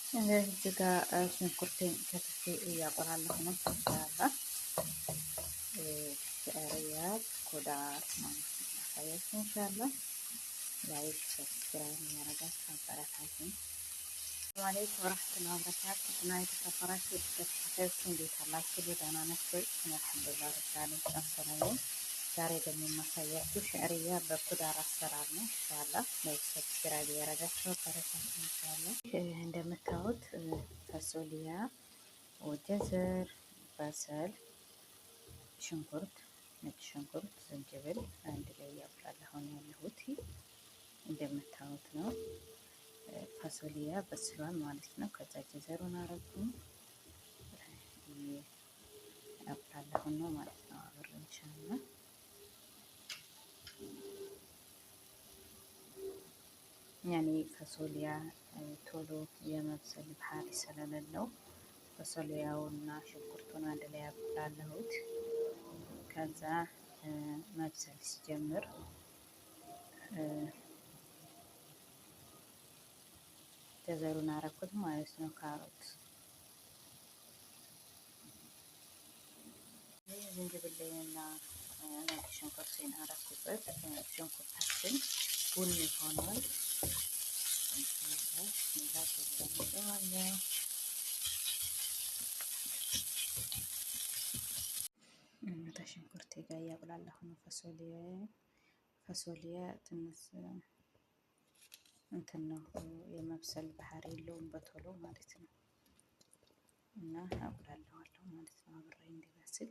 እዚህ ጋር ሽንኩርቴን ከትፌ እያቆላለሁ ነው። ኢንሻአላ ሸዕርያት ኩዳር ማለት ነው። አሳያችሁ ኢንሻአላ ላይክ ሰብስክራይብ ያደረጋችሁ አበረታቱኝ። ሰላም አለይኩም ወራህመቱላሂ ወበረካቱህ። እና የተከበራችሁ ተከታታዮች እንዴት አላችሁ? ደህና ናችሁ? አልሐምዱሊላህ ረብል ዓለሚን ሰላም ነኝ። ዛሬ ደግሞ የማሳያችሁ ሸዕርያ በኩዳር አሰራር ነው። ኢንሻአላ ላይክ ሰብስክራይብ ያደረጋችሁ አበረታቱኝ። ኢንሻአላ እንደምታዩት ፈሶሊያ፣ ወጀዘር፣ በሰል፣ ሽንኩርት፣ ነጭ ሽንኩርት፣ ዝንጅብል አንድ ላይ ያቁላለሁ ያለሁት እንደምታዩት ነው። ፈሶሊያ በስሏል ማለት ነው። ከዛ ጀዘሩን አረጉኝ ያቁላለሁ ነው ማለት ነው። አብሬ ኢንሻአላህ ያኔ ፈሶሊያ ቶሎ የመብሰል ባህሪ ስለሌለው ፈሶሊያውና ሽንኩርቱን አንድ ላይ ያቁላለሁት። ከዛ መብሰል ሲጀምር ጀዘሩን አረኩት ማለት ነው። ካሮት ዝንጅብልና ነጭ ሽንኩርቴን አረኩበት። ሽንኩርታችን ቡኒ ሆኗል። ሽንኩርቴ ጋር እያቁላለሁ ነው። ፈሶሊያ ትንሽ እንትን ነው የመብሰል ባህሪ የለውም በቶሎ ማለት ነው። እና አቁላለዋለሁ ማለት ነው አብሬ እንዲበስል።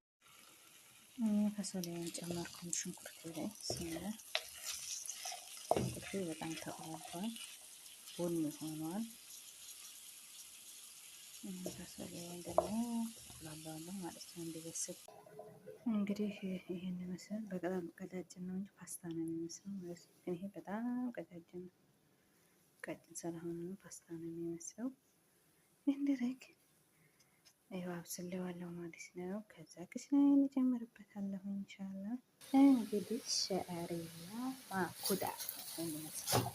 ፈሶሊያን ጨመርኩኝ ሽንኩርቴ ላይ ሲለ ሽንኩርቴ በጣም ተቁላልቷል፣ ቡኒ ሆኗል። ፈሶሊያን ደግሞ አቁላለዋለሁ ማለት ነው እንዲበስል። እንግዲህ ይሄን ይመስላል። በጣም ቀጫጭን ነው እንጂ ፓስታ ነው የሚመስለው ማለት ነው። ግን ይሄ በጣም ቀጫጭን ነው። ቀጭን ስለሆነ ፓስታ ነው የሚመስለው። እንደረግ ይኸው አብስሌዋለሁ ማለት ነው። ከዛ ክስናዬን እጨምርበታለሁ ኢንሻአላህ። እንግዲህ ሸዕርያ ኩዳር ይመስላል።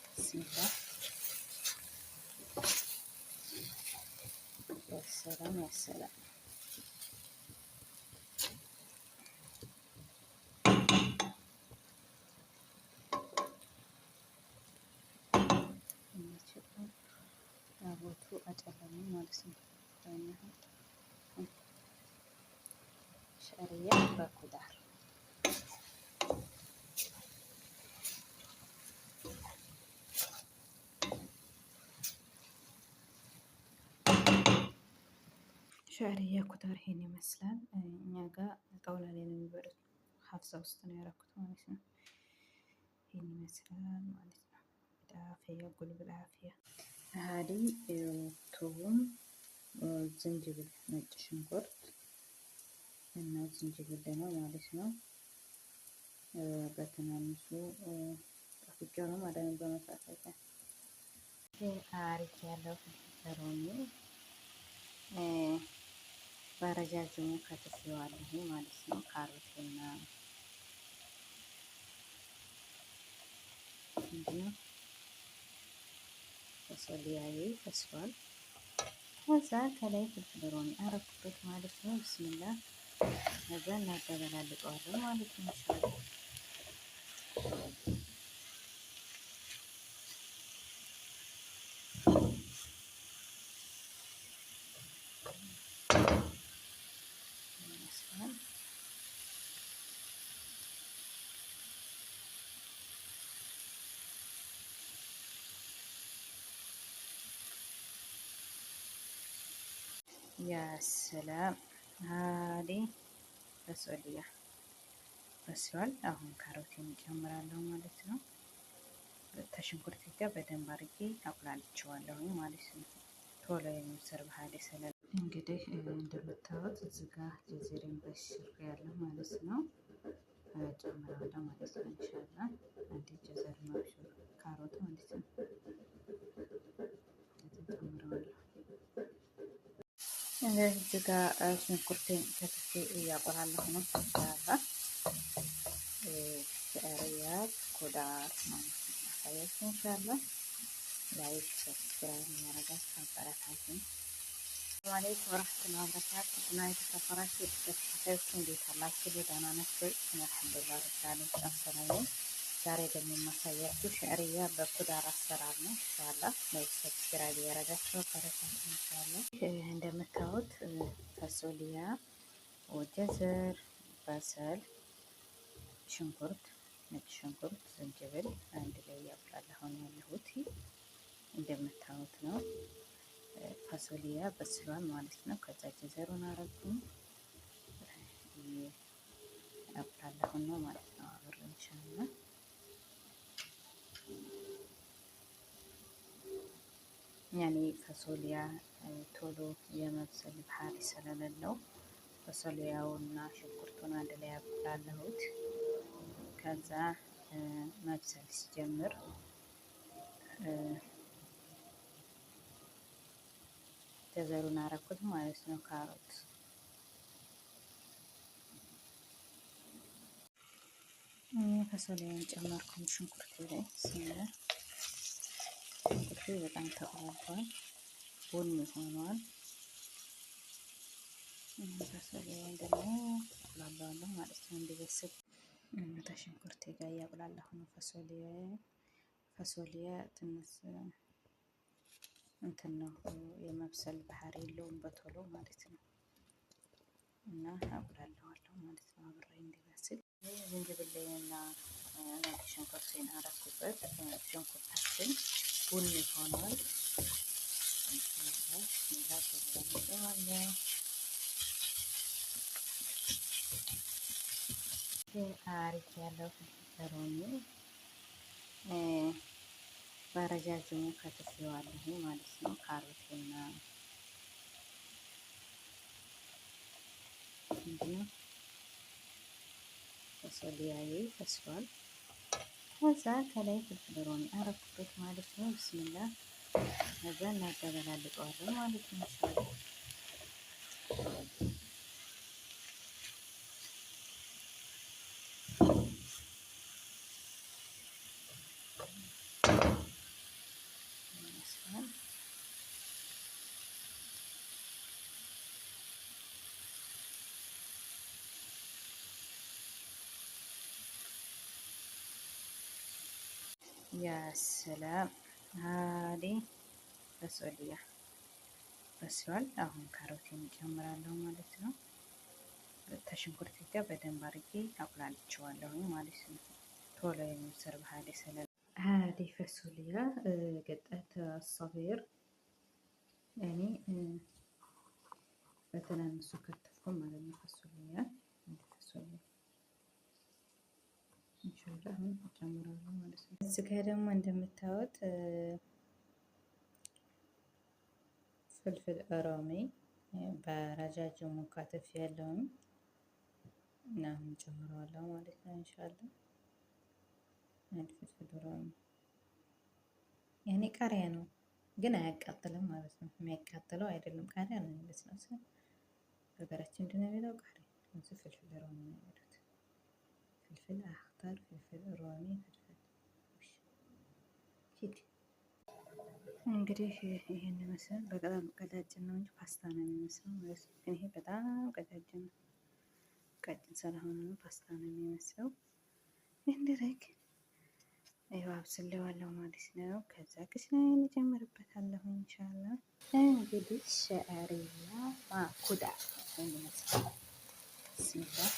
ቢስሚላህ ያሰላም ያሰላም። ዳቦቱ አጨለመኝ ማለት ነው። ሸዕርያ በኩዳር ሸዕርያ ኩዳር ይሄን ይመስላል። እኛ ጋር ጣውላ ላይ ነው የሚበሉት። ሀፍዛ ውስጥ ነው ያደረኩት ማለት ነው። ይሄን ይመስላል ማለት ነው። ዳፊያ ጉልብል አፊያ ሀዲ ቱም፣ ዝንጅብል፣ ነጭ ሽንኩርት እና ዝንጅብል ነው ማለት ነው። በትናንሹ ጠፍቄ ነው ማለት ነው። በመሳሳት አሪፍ ያለው ሮሚ በረጃጅሙ ከትፌዋለሁ ማለት ነው። ካሮትና እንዲሁ ፈሶሊያዬ ፈስሏል። ከዛ ከላይ ፍልፍል ሮሚ አረኩበት ማለት ነው። ብስሚላ ከዛ እናደበላልቀዋለን ማለት ነው። ኢንሻአላህ ያ ሰላም ሀዲ ፈሶሊያ በስሏል። አሁን ካሮቴን እጨምራለሁ ማለት ነው። ከሽንኩርት ጋር በደንብ አድርጌ አቁላልቼዋለሁ ማለት ነው። ቶሎ የሚሰር ባህል ስለ እንግዲህ እንደምታዩት እዚህ ጋር ጀዘሬን በሽር ያለው ማለት ነው። ጨምራለሁ ማለት ነው። ኢንሻአላህ አንዴ ጀዘር ማብሽር ካሮት ማለት ነው። እዚህ ጋር ሽንኩርቴን ከትፌ እያቆላለሁ ነው። ኢንሻአላህ ሸዕርያ ኩዳር ማለት ነው። አሳያችሁ ኢንሻአላህ ላይክ ሰብስክራይብ እያደረጋችሁ አበረታቱኝ። ሰላም አለይኩም ወራህመቱላሂ ወበረካቱህ። እና የተከበራችሁ ተከታታዮች እንዴት አላችሁ? ደህና ናችሁ? አልሐምዱሊላህ ረብል ዓለሚን በጣም ሰላም ነኝ። ዛሬ ደግሞ የማሳያችሁ ሸዕርያ በኩዳር አሰራር ነው። ኢንሻአላህ ላይክ ሰብስክራይብ እያደረጋችሁ አበረታቱኝ። ኢንሻአላህ እንደምታዩት ፈሶሊያ፣ ወጀዘር፣ በሰል፣ ሽንኩርት፣ ነጭ ሽንኩርት፣ ዝንጅብል አንድ ላይ ያቁላላሁ ነው ያለሁት። እንደምታዩት ነው። ፋሶሊያ በስሏል ማለት ነው። ከዛ ጀዘሩን አረጉኝ ያቁላላሁ ነው ማለት ነው። አብር ኢንሻአላህ ያኔ ፋሶሊያ ቶሎ የመብሰል ባህሪ ስለሌለው ፋሶሊያውና ሽንኩርቱን አንድ ላይ ያቁላላሁት። ከዛ መብሰል ሲጀምር ጀዘሩን አረኩት ማለት ነው። ካሮት ፈሶሊያን ጨመርኩኝ ሽንኩርቱ ላይ ሲለ ሽንኩርቱ በጣም ተቆላልቷል፣ ቡኒ ሆኗል። ፈሶሊያን ደግሞ አቁላላለሁ ማለት ነው እንዲበስል። ከሽንኩርቴ ጋር እያቁላላሁ ነው። ፈሶሊያ ትንሽ እንትን ነው የመብሰል ባህሪ የለውም በቶሎ ማለት ነው። እና አቁላለዋለሁ ማለት ነው አብሬ እንዲበስል። ዝንጅብሌንና ነጭ ሽንኩርቴን አረኩበት። ሽንኩርታችን ቡኒ ሆኗል። አሪፍ ያለው ሮሚ በረጃጅሙ ከትፌዋለሁ ማለት ነው። ካሮትና እንዲሁ ፈሶሊያዬ በስሏል። ከዛ ከላይ ፍልፍል ሮሚ አረኩበት ማለት ነው። ብስሚላ ከዛ እናገበላልጠዋለን ማለት ነው። ያ ሰላም ሀዲ ፈሶሊያ በስሏል። አሁን ካሮቴን እጨምራለሁ ማለት ነው። ከሽንኩርት ጋር በደንብ አድርጌ አቁላልቼዋለሁ ማለት ነው። ቶሎ የሚሰር ባህል ስለ ሀዲ ፈሶሊያ ገጠት አሳቢር እኔ በትናንሱ ከተፍኩ ማለት ነው። ፈሶሊያ አሁን እጨምራለሁ ማለት ነው። እዚህ ጋር ደግሞ እንደምታዩት ፍልፍል ሮሚ በረጃጅሙ ካተፍ ያለውን እና አሁን እጨምረዋለሁ ማለት ነው። ኢንሻአላህ ፍልፍል ሮሚ ያኔ ቃሪያ ነው ግን አያቃጥልም ማለት ነው። የሚያቃጥለው አይደለም ቃሪያ ነው ማለት ነው። በሀገራችን ምንድን ነው የሚለው ቃሪያ እዚህ ፍልፍል ሮሚ ነው የሚሉት። ፍልፍል አክተር፣ ፍልፍል ሮሚ፣ ፍልፍል ፊት እንግዲህ ይሄን ይመስላል። በጣም ቀጫጭን ነው እንጂ ፓስታ ነው የሚመስለው ማለት ነው። ግን ይሄ በጣም ቀጫጭን ነው። ቀጭን ስለሆነ ነው ፓስታ ነው የሚመስለው። እንደረግ ይኸው አብስለዋለሁ ማለት ነው። ከዛ ክስናዬን እንጨምርበታለሁ ኢንሻአላህ። እንግዲህ ሸዕርያ ኩዳር ይመስላል። ቢስሚላህ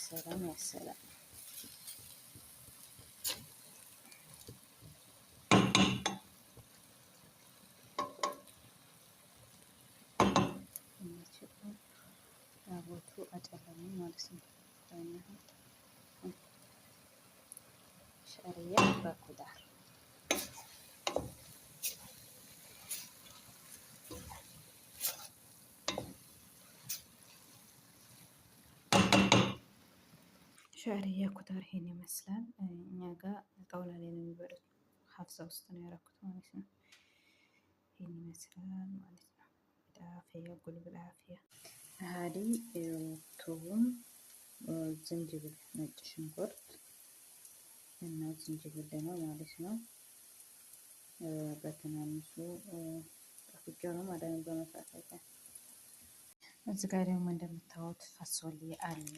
ያሰላም ያሰላም። ቦቱ አጨለመኝ ማለት ነው። ሸዕርያ በኩዳር ሸዕርያ ኩዳር ይሄን ይመስላል። እኛ ጋር ጣውላ ላይ ነው የሚበሉት። ሀፍዛ ውስጥ ነው ያደረኩት ማለት ነው። ይሄን ይመስላል ማለት ነው። ዳፊያ ጉልብል አፊያ ሀዲ ቱም፣ ዝንጅብል፣ ነጭ ሽንኩርት እና ዝንጅብል ነው ማለት ነው። በትናንሹ ጠፍቄው ነው ማለት ነው በመሳሳት። እዚህ ጋር ደግሞ እንደምታዩት ፋሶሊያ አለ።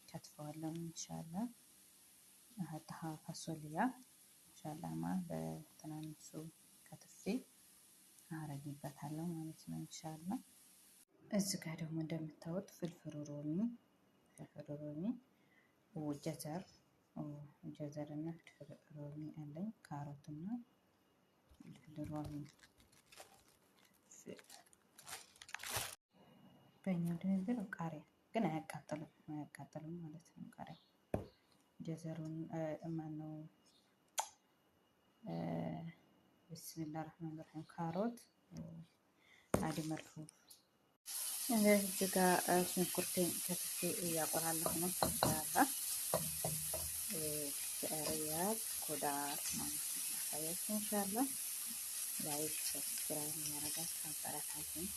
ከትፈዋለሁ ኢንሻአላህ። ፋሶሊያ ኢንሻአላህ በትናንሹ ከትፌ አረግበታለሁ ማለት ነው ኢንሻአላህ። እዚህ ጋር ደግሞ እንደምታዩት ፍልፍል ሮሚ ጀዘር እና ፍልፍል ሮሚ አለኝ። ካሮት እና ፍልፍል ሮሚ በእኛ ድንበር ቃሪያ ግን አያቃጥልም ማለት ነው። ቃሪያ ጀዘሩን ማነው ቢስሚላህ ረህማን ረሂም ካሮት አዲ መርፉፍ እዚህ ጋር ሽንኩርቴን ከትፌ እያቆላለሁ ነው። ኢንሻአላህ ሸዕርያት ኩዳር ማለት ነው። አሳያችሁ ኢንሻአላህ። ላይክ ሰብስክራይብ ያደረጋችሁ አበረታቱኝ።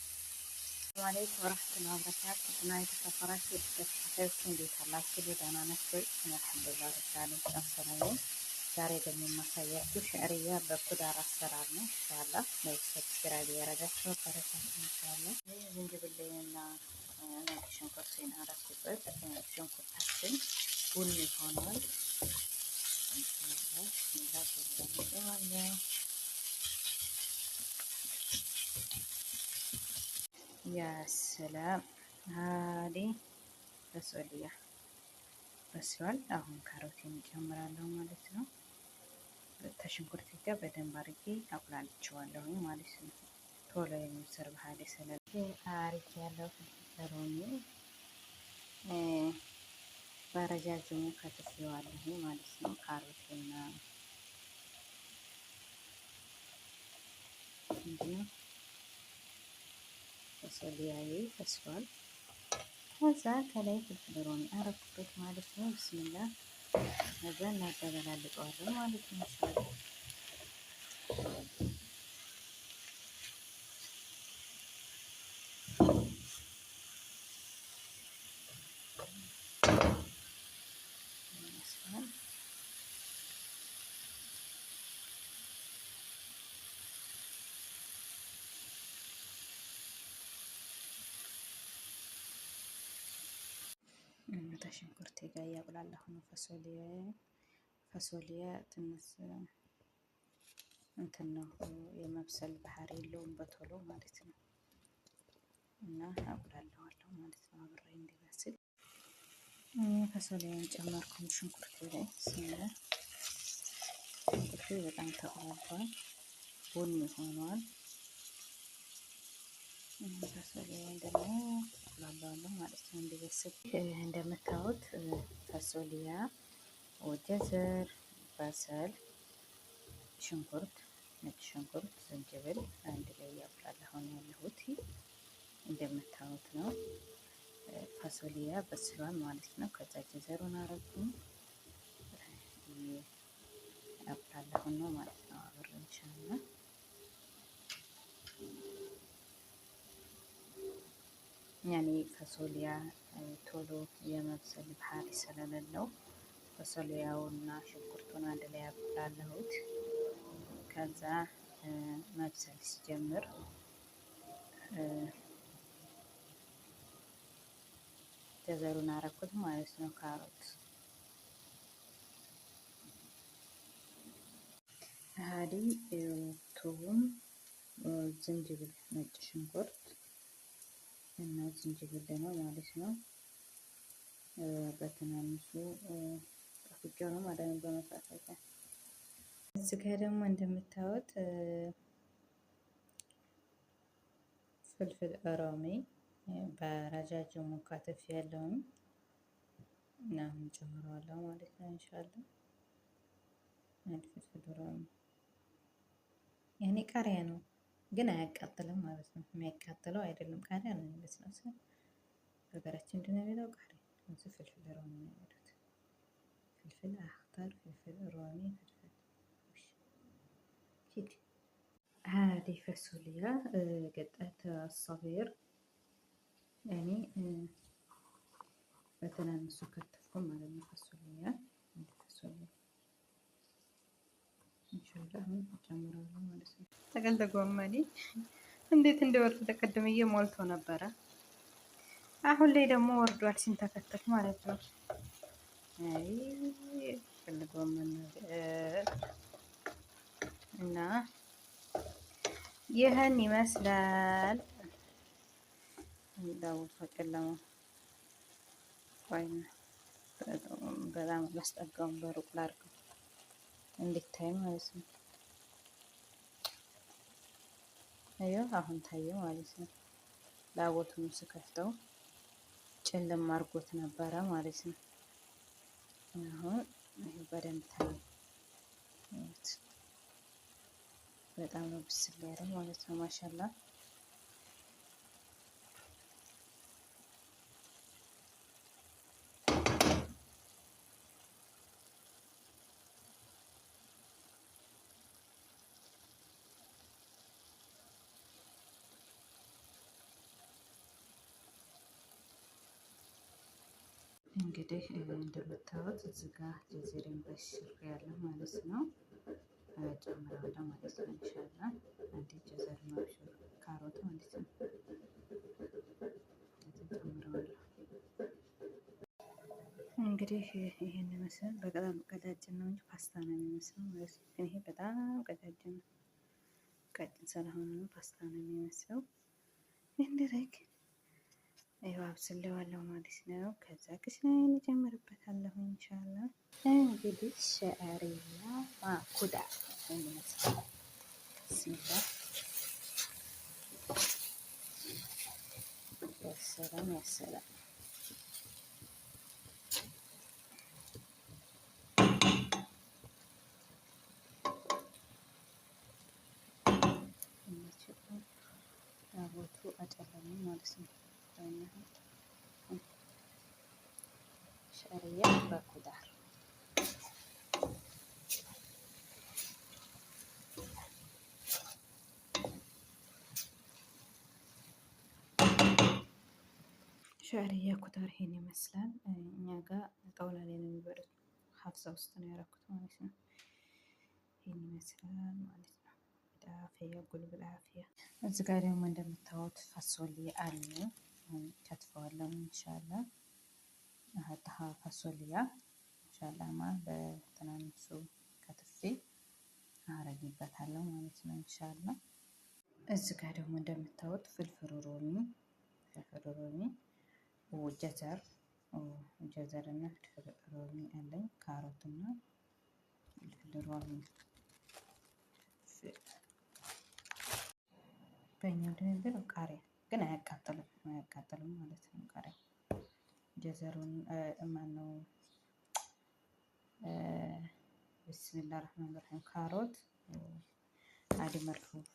ሰላም አለይኩም ወራህመቱላሂ ወበረካቱህ። እና የተከበራችሁ ተከታታዮች እንዴት አላችሁ? ደህና ናችሁ? አልሐምዱሊላህ ረብል ዓለሚን ሰላም ነኝ። ዛሬ ደግሞ የማሳያችሁ ሸዕርያ በኩዳር አሰራር ነው። ኢንሻአላህ ላይክ ሰብስክራይብ ያደረጋችሁ አበረታቱኝ ኢንሻአላህ። ዝንጅብልና ነጭ ሽንኩርቴን አረኩበት። ሽንኩርታችን ቡኒ ሆኗል። ያ ሰላም ሀዲ ፈሶሊያ በስሏል። አሁን ካሮቴን እጨምራለሁ ማለት ነው። ከሽንኩርቴ ጋር በደንብ አድርጌ አቁላልቼዋለሁ ማለት ነው። ቶሎ የሚሰር ባህል ስለዚህ አሪፍ ያለው ሮሚ በረጃጅሙ ከትፌዋለሁ ማለት ነው። ካሮቴና እንዲህ ፈሶሊያዬ ፈስሏል። ከዛ ከላይ ፍልፍል ሮሚ አረኩበት ማለት ነው። ብስሚላህ ከዛ እናደበላልቀዋለን ማለት ነው። ከሽንኩርቴ ጋር እያቁላለሁ ነው። ፈሶሊያ ትንሽ እንትን ነው የመብሰል ባህሪ የለውም በቶሎ ማለት ነው። እና አቁላለዋለሁ ማለት ነው አብሬ እንዲበስል። ፈሶሊያን ጨመርኩኝ ሽንኩርቴ ላይ ሽንኩርቴ በጣም ተቁላልቷል፣ ቡኒ ሆኗል። ፈሶሊያን ደግሞ አቁላለዋለሁ ማለት ነው እንዲበስል። እንደምታዩት ፈሶሊያ፣ ጀዘር፣ በሰል፣ ሽንኩርት፣ ነጭ ሽንኩርት፣ ዝንጅብል አንድ ላይ እያቁላለሁ ነው ያለሁት። እንደምታዩት ነው። ፈሶሊያ በስሏል ማለት ነው። ከዛ ጀዘሩን አረጉኝ አቁላለሁ ነው ማለት ነው አብሬ ኢንሻአላህ። ያኔ ፈሶሊያ ቶሎ የመብሰል ባህሪ ስለሌለው ፈሶሊያውና ሽንኩርቱን አንድ ላይ አቁላለሁት። ከዛ መብሰል ሲጀምር ጀዘሩን አረኩት ማለት ነው። ካሮት ሀዲ ቱም ዝንጅብል፣ ነጭ ሽንኩርት እና ዝንጅብል ነው ማለት ነው። በትናንሹ ጠፍቄው ነው ማለት ነው በመሳሳት። እዚህ ጋር ደግሞ እንደምታዩት ፍልፍል ሮሚ በረጃጅሙ ከትፍ ያለውን እና እንጨምረዋለሁ ማለት ነው ኢንሻአላህ። ፍልፍል ሮሚ ያኔ ቃሪያ ነው ግን አያቃጥልም ማለት ነው። የሚያቃጥለው አይደለም ቃሪያ ነው የሚመስለው። በሀገራችን ምንድን ነው የሚለው ቃሪያ። እዚህ ፍልፍል ሮሚ ነው የሚሉት። ፍልፍል አክተር፣ ፍልፍል ሮሚ፣ ፊት هذه فاصوليا قطعتها الصغير يعني በትናንሹ ከተፍኩ ማለት ነው። ፈሶሊያ ኢንሻአላህ ጨምራለሁ ማለት ነው። ጥቅል ጎመኔ እንዴት እንደወረደ ቅድምዬ ሞልቶ ነበረ። አሁን ላይ ደግሞ ወርዷል ሲንተከተክ ማለት ነው። አይ ጥቅል ጎመን እና ይህን ይመስላል። ዳውት ጨለማ ቆይና በጣም አላስጠጋውም፣ በሩቅ ላድርገው እንዲታይ ማለት ነው። አየው አሁን ታየ ማለት ነው። ላቦቱን ስከፍተው ጨለማ አድርጎት ነበረ ማለት ነው። አሁን በደንብ ታየ። በጣም ነው ብስል ያለው ማለት ነው። ማሻላ እንግዲህ እንደምታዩት እዚህ ጋር ጀዘሬን በሽር ያለ ማለት ነው። ጨምራለሁ ማለት ነው። ኢንሻአላ አንዴ ጀዘር ነው ካሮት ማለት ነው። ጨምራለሁ እንግዲህ ይሄን ይመስላል። በጣም ቀጫጭን ነው እንጂ ፓስታ ነው የሚመስለው ማለት ነው። ግን ይሄ በጣም ቀጫጭን ነው። ቀጭን ስለሆነ ነው ፓስታ ነው የሚመስለው። እንደረግ ይኸው አብስሌዋለሁ ማለት ነው። ከዛ ክሽናዬን እጨምርበታለሁ ኢንሻአላህ። እንግዲህ ሸዕሪያ ማኩዳ ይመስላል። ሲባ ያሰላም ያሰላም ዳቦቱ አጨለሙ ማለት ነው። ሸዕሪያ በኩዳር ሸዕሪያ ኩዳር ይሄን ይመስላል። እኛ ጋር ጣውላ ላይ ነው የሚበሉት። ሀፍሳ ውስጥ ነው ያደረኩት ማለት ነው። ይሄን ይመስላል ማለት ነው። ዳፍያ ጉልብል አፍያ። እዚህ ጋር ደግሞ እንደምታዩት ፋሶሊያ አለ። ከትፈዋለሁ ኢንሻአላህ። አሃ ፋሶሊያ ኢንሻአላህ በትናንሹ ከትፌ አረግበታለሁ ማለት ነው ኢንሻአላህ። እዚህ ጋር ደግሞ እንደምታዩት ፍልፍል ሮሚ ጀዘር እና ፍልፍል ሮሚ አለኝ። ካሮት እና ፍልፍል ሮሚ በእኛ እንደሚባለው ቃሪያ ግን አያቃጥልም ማለት ነው። ቃሪያ ጀዘሩን ማነው ቢስሚላህ ረህማን ረሂም ካሮት አዲ መልፉፍ